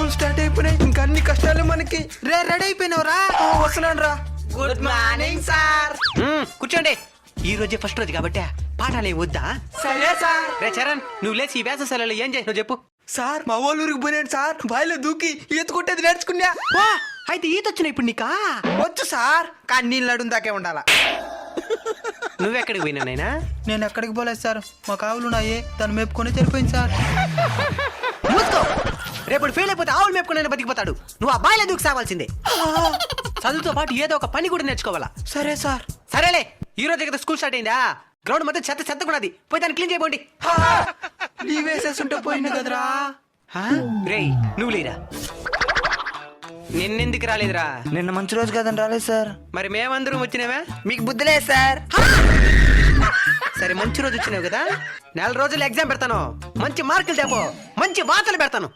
School start అయిపోయినాయి, ఇంకా అన్ని కష్టాలు మనకి. రే రెడీ అయిపోయినావురా? వస్తున్నాను రా. Good morning sir. కూర్చోండి. ఈ రోజే ఫస్ట్ రోజు కాబట్టి పాఠాలు ఏం వద్దా? సరే సార్. రే చరణ్, నువ్వు లేచి ఈ వేసవి సెలవులు ఏం చేసినావు చెప్పు. సార్ మా వాళ్ళ ఊరికి పోయినాడు సార్, బావిలో దూకి ఈత కొట్టేది నేర్చుకున్నా. వా, అయితే ఈత వచ్చిన ఇప్పుడు నీకా? వచ్చు సార్, కానీ నీళ్ళు నడుము దాకే ఉండాలా. నువ్వెక్కడికి పోయినా నైనా? నేను ఎక్కడికి పోలేదు సార్, మా కావులు ఉన్నాయే తను మేపుకొని తెలిపోయింది సార్. మూసుకో. రేపు ఫెయిల్ అయిపోతే ఆవులు మేపుకునే బతికిపోతాడు. నువ్వు ఆ బాయిలో దూకి సావాల్సిందే. చదువుతో పాటు ఏదో ఒక పని కూడా నేర్చుకోవాలా. సరే సార్. సరేలే, ఈ రోజు కదా స్కూల్ స్టార్ట్ అయిందా? గ్రౌండ్ మొత్తం చెత్త చెత్తకున్నది, పోయి దాన్ని క్లీన్ చేయబోండి. లీవ్ వేసేస్తుంటే పోయింది కదరా. రేయ్ నువ్వు లేరా? నిన్నెందుకు రాలేదురా? నిన్న మంచి రోజు కదని రాలేదు సార్. మరి మేమందరం వచ్చినావా? మీకు బుద్ధి లేదు సార్. సరే మంచి రోజు వచ్చినావు కదా, 4 రోజులు ఎగ్జామ్ పెడతాను, మంచి మార్కులు తేపో, మంచి వార్తలు పెడతాను.